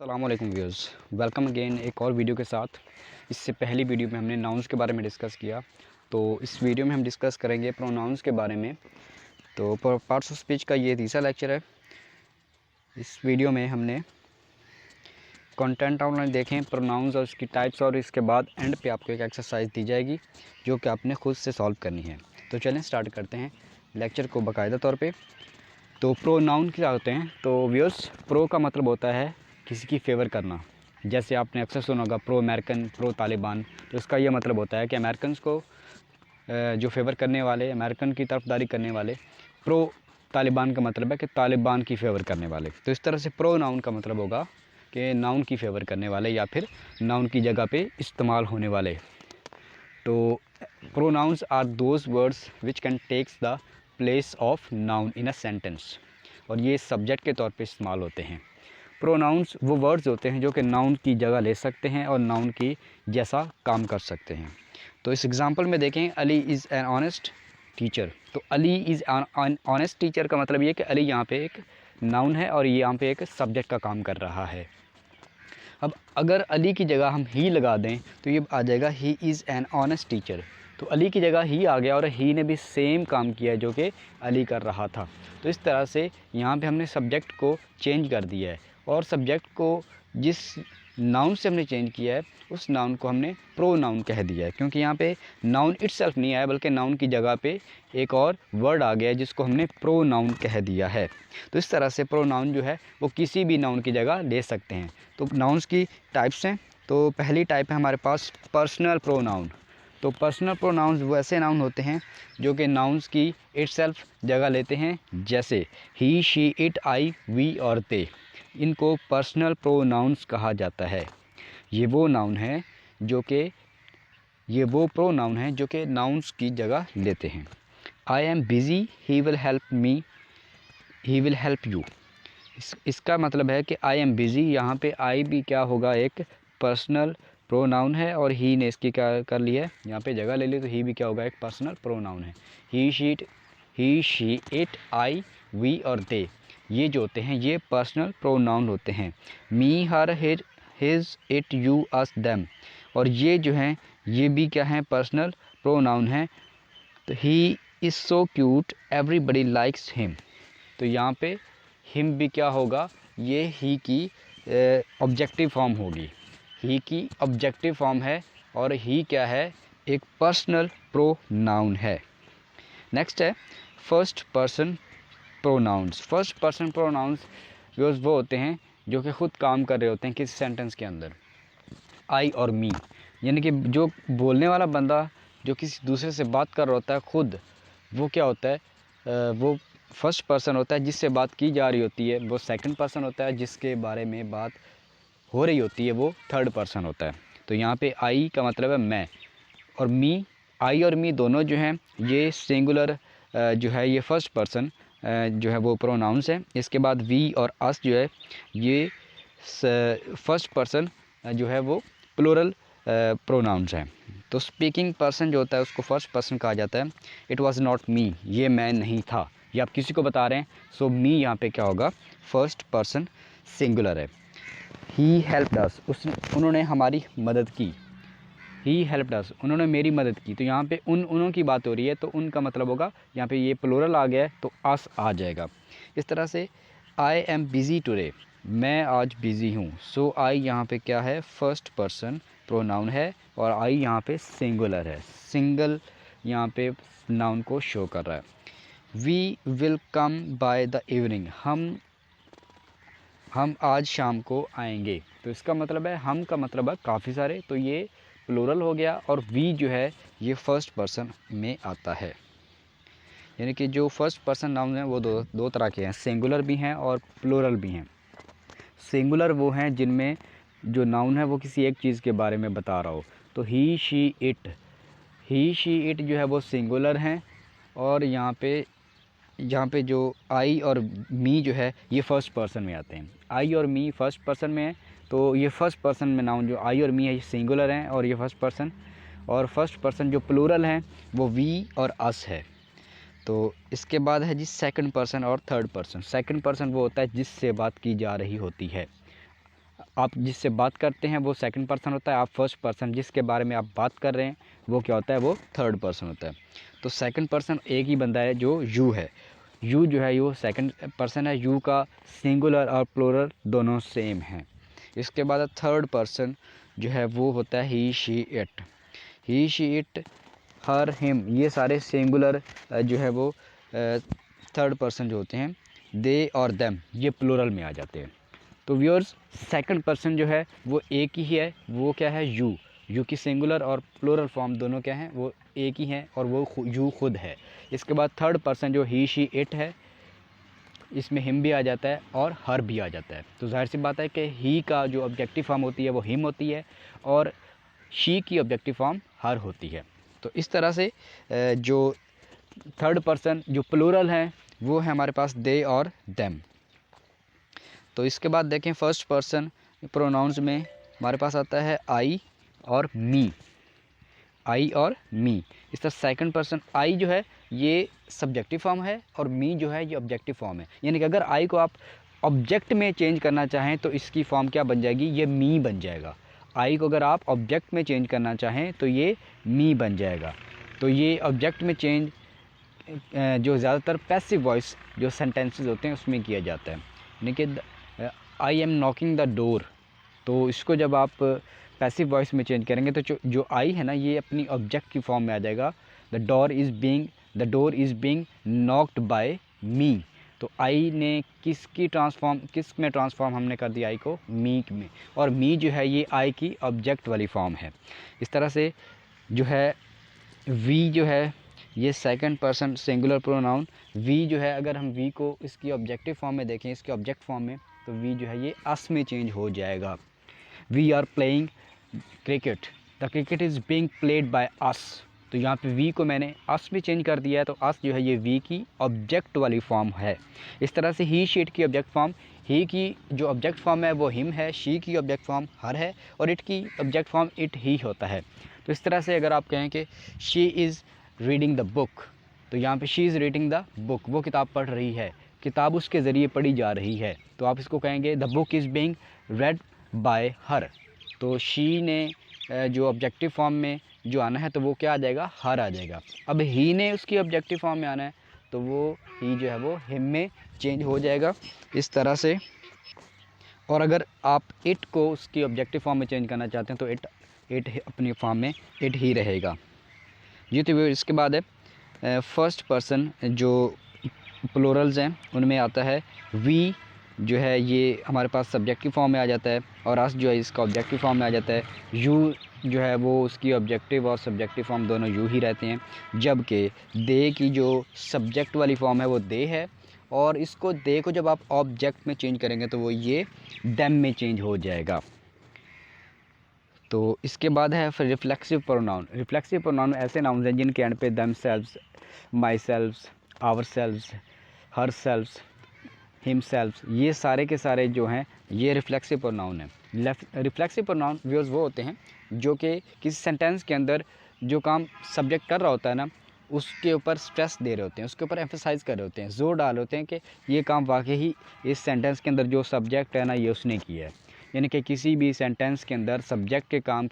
अस्सलाम वालेकुम viewers, welcome again एक और वीडियो के साथ। इससे पहली वीडियो में हमने नाउन्स के बारे में डिस्कस किया, तो इस वीडियो में हम डिस्कस करेंगे प्रोनाउंस के बारे में। तो पार्ट्स ऑफ स्पीच का ये तीसरा लेक्चर है। इस वीडियो में हमने कंटेंट आउटलाइन देखें, प्रोनाउंस और उसकी टाइप्स, और इसके बाद एंड पे आपको एक एक्सरसाइज दी जाएगी जो कि आपने खुद से सॉल्व करनी है। तो चलें स्टार्ट करते हैं लेक्चर को बाकायदा तौर पर। तो प्रोनाउन क्या होते हैं? तो व्यूअर्स, प्रो का मतलब होता है किसी की फेवर करना। जैसे आपने अक्सर सुना होगा प्रो अमेरिकन, प्रो तालिबान। तो इसका ये मतलब होता है कि अमेरिकन्स को जो फेवर करने वाले, अमेरिकन की तरफदारी करने वाले। प्रो तालिबान का मतलब है कि तालिबान की फेवर करने वाले। तो इस तरह से प्रो नाउन का मतलब होगा कि नाउन की फेवर करने वाले या फिर नाउन की जगह पे इस्तेमाल होने वाले। तो pronouns are those words which can takes the place of noun in a sentence, और ये सब्जेक्ट के तौर पे इस्तेमाल होते हैं। प्रोनाउंस वो वर्ड्स होते हैं जो कि नाउन की जगह ले सकते हैं और नाउन की जैसा काम कर सकते हैं। तो इस एग्जांपल में देखें, Ali is an honest teacher. तो Ali is an honest teacher का मतलब ये कि अली यहाँ पे एक नाउन है और ये यहाँ पे एक सब्जेक्ट का काम कर रहा है। अब अगर अली की जगह हम ही लगा दें तो ये आ जाएगा he is an honest teacher. तो अली की जगह ही आ गया और ही ने भी सेम काम किया जो कि अली कर रहा था। तो इस तरह से यहाँ पे हमने सब्जेक्ट को चेंज कर दिया है, और सब्जेक्ट को जिस नाउन से हमने चेंज किया है उस नाउन को हमने प्रो नाउन कह दिया है, क्योंकि यहाँ पे नाउन इटसेल्फ नहीं आया बल्कि नाउन की जगह पे एक और वर्ड आ गया है जिसको हमने प्रो नाउन कह दिया है। तो इस तरह से प्रो नाउन जो है वो किसी भी नाउन की जगह ले सकते हैं। तो नाउन्स की टाइप्स हैं। तो पहली टाइप है हमारे पास पर्सनल प्रोनाउन। तो पर्सनल प्रोनाउंस वो ऐसे नाउन होते हैं जो कि नाउन्स की इटसेल्फ जगह लेते हैं, जैसे ही, शी, इट, आई, वी और ते। इनको पर्सनल प्रोनाउंस कहा जाता है। ये वो प्रोनाउन हैं जो कि नाउन्स की जगह लेते हैं। I am busy, he will help me, he will help you. इसका मतलब है कि आई एम बिज़ी, यहाँ पे आई भी क्या होगा, एक पर्सनल प्रोनाउन है, और ही ने इसकी क्या कर लिया है, यहाँ पे जगह ले ली, तो ही भी क्या होगा, एक पर्सनल प्रोनाउन है। He, she, it, I, we और दे, ये जो होते हैं ये पर्सनल प्रोनाउन होते हैं। Me, her, his, it, you, us, them, और ये जो हैं ये भी क्या हैं, पर्सनल प्रोनाउन हैं। तो he is so cute, everybody likes him. तो यहाँ पे हिम भी क्या होगा, ये ही की ऑब्जेक्टिव फॉर्म होगी। ही की ऑब्जेक्टिव फॉर्म है और ही क्या है, एक पर्सनल प्रोनाउन है। नेक्स्ट है first person pronouns. First person pronouns वो होते हैं जो कि ख़ुद काम कर रहे होते हैं किसी सेंटेंस के अंदर। आई और मी, यानी कि जो बोलने वाला बंदा जो किसी दूसरे से बात कर रहा होता है खुद, वो क्या होता है, वो फर्स्ट पर्सन होता है। जिससे बात की जा रही होती है वो सेकंड पर्सन होता है। जिसके बारे में बात हो रही होती है वो थर्ड पर्सन होता है। तो यहाँ पे आई का मतलब है मैं, और मी, आई और मी दोनों जो हैं ये सिंगुलर जो है ये फर्स्ट पर्सन जो है वो प्रोनाउंस है। इसके बाद वी और अस जो है ये फर्स्ट पर्सन जो है वो प्लूरल प्रोनाउंस हैं। तो स्पीकिंग पर्सन जो होता है उसको फर्स्ट पर्सन कहा जाता है। इट वाज नॉट मी, ये मैं नहीं था, ये आप किसी को बता रहे हैं। सो मी यहाँ पे क्या होगा, फर्स्ट पर्सन सिंगुलर है। ही हेल्प्ड अस, उन्होंने हमारी मदद की। ही हेल्प्ड अस, उन्होंने मेरी मदद की। तो यहाँ पे उन्हों की बात हो रही है, तो उनका मतलब होगा, यहाँ पे ये प्लूरल आ गया है तो अस आ जाएगा। इस तरह से आई एम बिज़ी टुडे, मैं आज बिज़ी हूँ। सो आई यहाँ पे क्या है, फर्स्ट पर्सन प्रोनाउन है, और आई यहाँ पे सिंगुलर है, सिंगल यहाँ पे नाउन को शो कर रहा है। We will come by the evening, हम आज शाम को आएंगे। तो इसका मतलब है हम का मतलब है काफ़ी सारे, तो ये प्लूरल हो गया, और वी जो है ये फर्स्ट पर्सन में आता है। यानी कि जो फर्स्ट पर्सन नाउन हैं वो दो तरह के हैं, सिंगुलर भी हैं और प्लूरल भी हैं। सिंगुलर वो हैं जिनमें जो नाउन है वो किसी एक चीज़ के बारे में बता रहा हो। तो ही, शी, इट जो है वो सिंगुलर हैं, और यहाँ पे जो आई और मी जो है ये फर्स्ट पर्सन में आते हैं। आई और मी फर्स्ट पर्सन में है, तो ये फर्स्ट पर्सन में नाउन जो आई और मी है ये सिंगुलर हैं और ये फर्स्ट पर्सन जो प्लूरल हैं वो वी और अस है। तो इसके बाद है जी सेकंड पर्सन और थर्ड पर्सन। सेकंड पर्सन वो होता है जिससे बात की जा रही होती है। आप जिससे बात करते हैं वो सेकंड पर्सन होता है, आप फर्स्ट पर्सन जिसके बारे में आप बात कर रहे हैं वो क्या होता है, वो थर्ड पर्सन होता है। तो सेकंड पर्सन एक ही बंदा है जो यू है, यू जो है वो सेकंड पर्सन है, यू का सिंगुलर और प्लूरल दोनों सेम हैं। इसके बाद थर्ड पर्सन जो है वो होता है he she it, he she it her him, ये सारे सिंगुलर जो है वो थर्ड पर्सन जो होते हैं, दे और देम ये प्लूरल में आ जाते हैं। तो व्यूअर्स सेकंड पर्सन जो है वो एक ही है, वो क्या है, यू, यू की सिंगुलर और प्लूरल फॉर्म दोनों क्या हैं, वो एक ही हैं और वो यू खुद है। इसके बाद थर्ड पर्सन जो ही शी इट है, इसमें हिम भी आ जाता है और हर भी आ जाता है। तो जाहिर सी बात है कि ही का जो ऑब्जेक्टिव फॉर्म होती है वो हिम होती है और शी की ऑब्जेक्टिव फॉर्म हर होती है। तो इस तरह से जो थर्ड पर्सन जो प्लूरल हैं वो है हमारे पास दे और देम। तो इसके बाद देखें फर्स्ट पर्सन प्रोनाउंस में हमारे पास आता है आई और मी, आई और मी। इस तरह सेकंड पर्सन आई जो है ये सब्जेक्टिव फॉर्म है और मी जो है ये ऑब्जेक्टिव फॉर्म है। यानी कि अगर आई को आप ऑब्जेक्ट में चेंज करना चाहें तो इसकी फॉर्म क्या बन जाएगी, ये मी बन जाएगा। आई को अगर आप ऑब्जेक्ट में चेंज करना चाहें तो ये मी बन जाएगा। तो ये ऑब्जेक्ट में चेंज जो ज़्यादातर पैसिव वॉइस जो सेंटेंसेस होते हैं उसमें किया जाता है। यानी कि I am knocking the door, तो इसको जब आप पैसिव वॉइस में चेंज करेंगे तो जो आई है ना ये अपनी ऑब्जेक्ट की फॉर्म में आ जाएगा। The door is being knocked by me. तो आई ने किस में ट्रांसफॉर्म हमने कर दिया आई को, मी में, और मी जो है ये आई की ऑब्जेक्ट वाली फॉर्म है। इस तरह से जो है वी जो है ये second person singular pronoun, we जो है अगर हम वी को इसकी ऑब्जेक्टिव फॉर्म में देखें, इसके ऑब्जेक्ट फॉर्म में, तो वी जो है ये अस में चेंज हो जाएगा। We are playing cricket, the cricket is being played by us. तो यहाँ पे वी को मैंने अस में चेंज कर दिया है, तो अस जो है ये वी की ऑब्जेक्ट वाली फॉर्म है। इस तरह से ही शी इट की ऑब्जेक्ट फॉर्म, ही की जो ऑब्जेक्ट फॉर्म है वो हिम है, शी की ऑब्जेक्ट फॉर्म हर है और इट की ऑब्जेक्ट फॉर्म इट ही होता है। तो इस तरह से अगर आप कहें कि she is reading the book, तो यहाँ पे she is reading the book, वो किताब पढ़ रही है, किताब उसके ज़रिए पढ़ी जा रही है, तो आप इसको कहेंगे the book is being red bye हर। तो शी ने जो ऑब्जेक्टिव फॉर्म में जो आना है तो वो क्या आ जाएगा, हर आ जाएगा। अब ही ने उसकी ऑब्जेक्टिव फॉर्म में आना है तो वो ही जो है वो हिम में चेंज हो जाएगा इस तरह से। और अगर आप इट को उसकी ऑब्जेक्टिव फॉर्म में चेंज करना चाहते हैं तो इट अपनी फॉर्म में इट ही रहेगा जी। तो इसके बाद है फर्स्ट पर्सन जो प्लूरल्स हैं उनमें आता है वी जो है ये हमारे पास सब्जेक्टिव फॉर्म में आ जाता है और अस जो है इसका ऑब्जेक्टिव फॉर्म में आ जाता है। यू जो है वो उसकी ऑब्जेक्टिव और सब्जेक्टिव फॉर्म दोनों यू ही रहते हैं, जबकि दे की जो सब्जेक्ट वाली फॉर्म है वो दे है और इसको दे को जब आप ऑब्जेक्ट में चेंज करेंगे तो वो ये देम में चेंज हो जाएगा। तो इसके बाद है फिर रिफ्लेक्सिव प्रोनाउन। रिफ्लेक्सिव प्रोनाउन ऐसे नाउन हैं जिनके एंड पे themselves, my selves, ourselves, her selves, him selves, ये सारे के सारे जो हैं ये रिफ्लेक्सिव प्रोनाउन है। रिफ्लेक्सिव प्रोनाउन व्यूअर्स वो होते हैं जो कि किसी सेंटेंस के अंदर जो काम सब्जेक्ट कर रहा होता है ना उसके ऊपर स्ट्रेस दे रहे होते हैं, उसके ऊपर एम्फसाइज़ कर रहे होते हैं, जोर डाल होते हैं कि ये काम वाकई ही इस सेंटेंस के अंदर जो सब्जेक्ट है ना ये उसने किया है। यानी कि किसी भी सेंटेंस के अंदर सब्जेक्ट के काम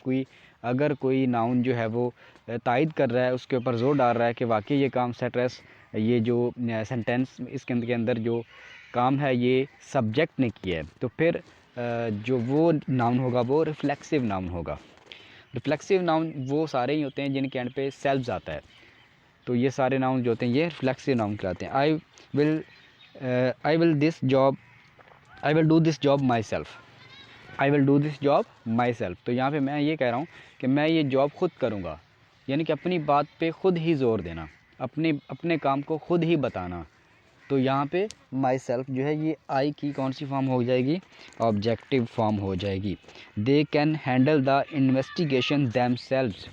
अगर कोई नाउन जो है वो तायद कर रहा है, उसके ऊपर जोर डाल रहा है कि वाकई ये काम स्ट्रेस, ये जो सेंटेंस इसके अंदर जो काम है ये सब्जेक्ट ने किया है, तो फिर जो वो नाउन होगा वो रिफ्लेक्सिव नाउन होगा। रिफ्लेक्सिव नाउन वो सारे ही होते हैं जिनके एंड पे सेल्व्स आता है, तो ये सारे नाउन जो होते हैं ये रिफ्लेक्सिव नाउन कहलाते हैं। I will do this job my self, I will do this job my self. तो यहाँ पे मैं ये कह रहा हूँ कि मैं ये जॉब खुद करूँगा, यानी कि अपनी बात पे खुद ही जोर देना, अपने काम को खुद ही बताना। तो यहाँ पे माई सेल्फ जो है ये आई की कौन सी फॉर्म हो जाएगी, ऑब्जेक्टिव फॉर्म हो जाएगी। They can handle the investigation them selves,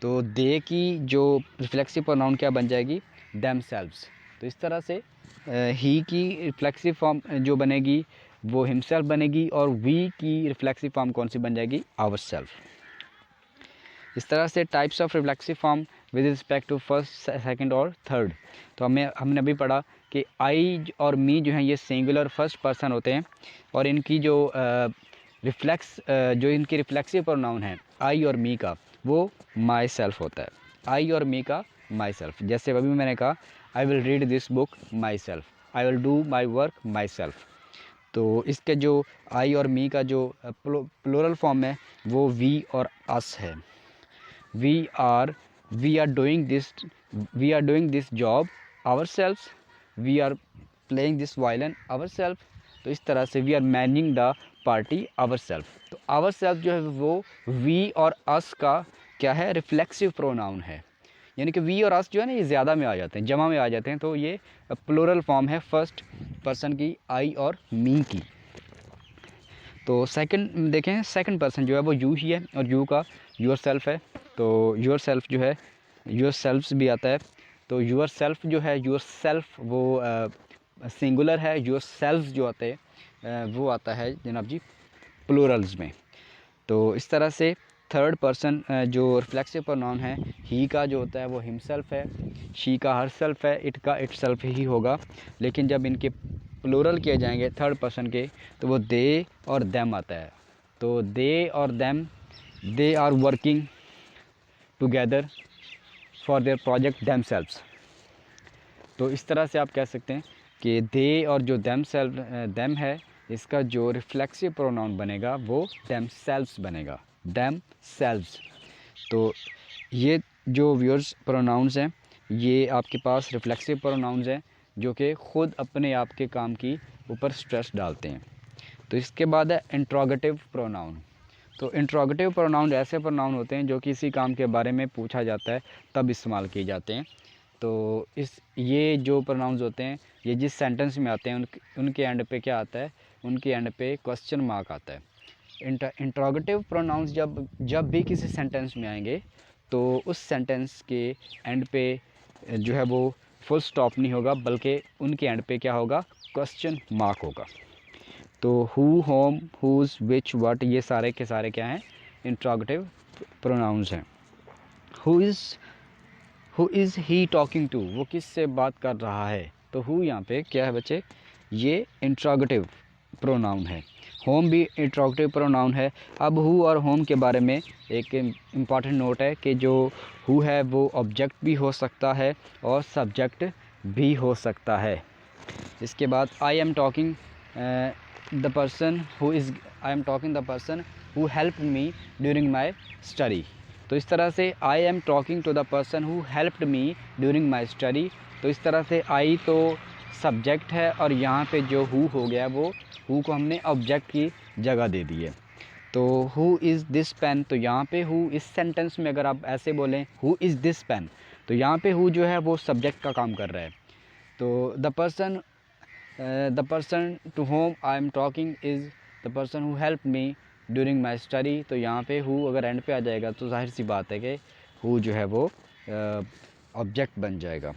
तो दे की जो रिफ्लेक्सिव प्रोनाउन क्या बन जाएगी, दैम सेल्व्स। तो इस तरह से ही की रिफ्लेक्सिव फॉर्म जो बनेगी वो हिमसेल्फ बनेगी और वी की रिफ्लेक्सिव फॉर्म कौन सी बन जाएगी, आवर सेल्फ। इस तरह से types of reflexive form with respect to first, second और थर्ड। तो हमने अभी पढ़ा कि आई और मी जो हैं ये सिंगुलर फर्स्ट पर्सन होते हैं और इनकी जो रिफ्लेक्स जो इनकी रिफ्लेक्सिव प्रोनाउन है आई और मी का, वो माई सेल्फ होता है। आई और मी का माई सेल्फ, जैसे अभी मैंने कहा I will read this book my self, I will do my work my self. तो इसके जो आई और मी का जो प्लूरल फॉर्म है वो वी और अस है। We are doing this job ourself, we are playing this violin ourself. तो इस तरह से we are managing the party ourself. तो आवर सेल्फ जो है वो वी और अस का क्या है, रिफ्लेक्सिव प्रोनाउन है। यानी कि वी और अस जो है ना ये ज़्यादा में आ जाते हैं, जमा में आ जाते हैं, तो ये प्लूरल फॉर्म है फर्स्ट पर्सन की आई और मी की। तो सेकंड देखें, सेकंड पर्सन जो है वो यू ही है और यू का योर सेल्फ है। तो योर सेल्फ जो है योर सेल्फ्स भी आता है। तो योर सेल्फ जो है योर सेल्फ वो सिंगुलर है, योर सेल्फ जो आते हैं वो आता है जनाब जी प्लूरल्स में। तो इस तरह से थर्ड पर्सन जो रिफ्लेक्सिव प्रोनाउन है ही का जो होता है वो हिमसेल्फ है, शी का हर सेल्फ है, इट का इट सेल्फ ही होगा। लेकिन जब इनके प्लूरल किए जाएंगे थर्ड पर्सन के तो वो दे और देम आता है। तो दे और them, they are working together for their project themselves. तो इस तरह से आप कह सकते हैं कि दे और जो देम है इसका जो रिफ्लेक्सिव प्रोनाउन बनेगा वो देम सेल्व्स बनेगा, देम सेल्व्स। तो ये जो व्यूअर्स प्रोनाउंस हैं ये आपके पास रिफ्लेक्सिव प्रोनाउंस हैं जो कि ख़ुद अपने आप के काम की ऊपर स्ट्रेस डालते हैं। तो इसके बाद है इंट्रोगेटिव प्रोनाउन। तो इंट्रोगेटिव प्रोनाउन ऐसे प्रोनाउन होते हैं जो किसी काम के बारे में पूछा जाता है तब इस्तेमाल किए जाते हैं। तो ये जो प्रोनाउंस होते हैं ये जिस सेंटेंस में आते हैं उनके एंड पे क्या आता है, उनके एंड पे क्वेश्चन मार्क आता है। इंट्रोगेटिव प्रोनाउंस जब भी किसी सेंटेंस में आएंगे तो उस सेंटेंस के एंड पे जो है वो फुल स्टॉप नहीं होगा बल्कि उनके एंड पे क्या होगा, क्वेश्चन मार्क होगा। तो who, whom, whose, which, what ये सारे के सारे क्या हैं, इंट्रोगेटिव प्रोनाउंस हैं। Who is he talking to, वो किस से बात कर रहा है। तो हु यहाँ पे क्या है बच्चे, ये इंट्रोगेटिव प्रोनाउन है। होम भी इंट्रोगेटिव प्रोनाउन है। अब हु और होम के बारे में एक इम्पॉर्टेंट नोट है कि जो हु है वो ऑब्जेक्ट भी हो सकता है और सब्जेक्ट भी हो सकता है। इसके बाद I am talking the person who helped me during my study. तो इस तरह से I am talking to the person who helped me during my study. तो इस तरह से आई तो सब्जेक्ट है और यहाँ पे जो हु हो गया वो हु को हमने ऑब्जेक्ट की जगह दे दी है। तो हु इज़ दिस पेन, तो यहाँ पे हु इस सेंटेंस में अगर आप ऐसे बोलें हु इज़ दिस पेन तो यहाँ पे हु जो है वो सब्जेक्ट का काम कर रहा है। तो the person to whom I am talking is the person who help me during my study. तो यहाँ पे हु अगर एंड पे आ जाएगा तो जाहिर सी बात है कि हु जो है वो ऑब्जेक्ट बन जाएगा।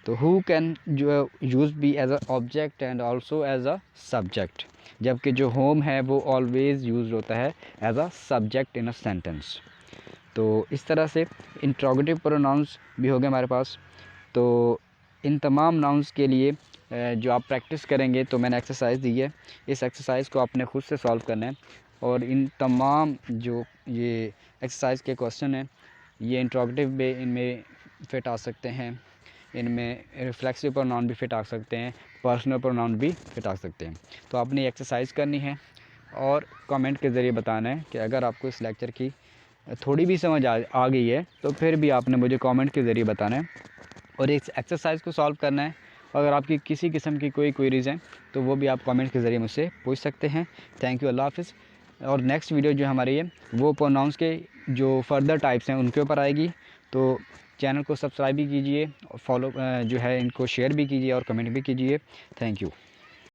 तो हु कैन जो use be as a object and also as a subject, जबकि जो होम है वो ऑलवेज़ यूज होता है as a subject in a sentence. तो इस तरह से इंट्रोगेटिव प्रोनाउंस भी हो गए हमारे पास। तो इन तमाम नाउंस के लिए जो आप प्रैक्टिस करेंगे तो मैंने एक्सरसाइज दी है, इस एक्सरसाइज को आपने खुद से सॉल्व करना है और इन तमाम जो ये एक्सरसाइज के क्वेश्चन हैं ये इंट्रोगेटिव भी इनमें फिट आ सकते हैं, इनमें रिफ्लेक्सिव प्रोनाउन भी फिट आ सकते हैं, पर्सनल प्रोनाउन भी फिट आ सकते हैं। तो आपने ये एक्सरसाइज करनी है और कमेंट के ज़रिए बताना है कि अगर आपको इस लेक्चर की थोड़ी भी समझ आ गई है तो फिर भी आपने मुझे कमेंट के ज़रिए बताना है और इस एक्सरसाइज को सॉल्व करना है। अगर आपकी किसी किस्म की कोई क्वेरीज़ हैं तो वो भी आप कमेंट के ज़रिए मुझसे पूछ सकते हैं। थैंक यू, अल्लाह हाफ़िज़। और नेक्स्ट वीडियो जो हमारी है वो प्रोनाउंस के जो फर्दर टाइप्स हैं उनके ऊपर आएगी। तो चैनल को सब्सक्राइब भी कीजिए और फॉलो जो है इनको शेयर भी कीजिए और कमेंट भी कीजिए। Thank you.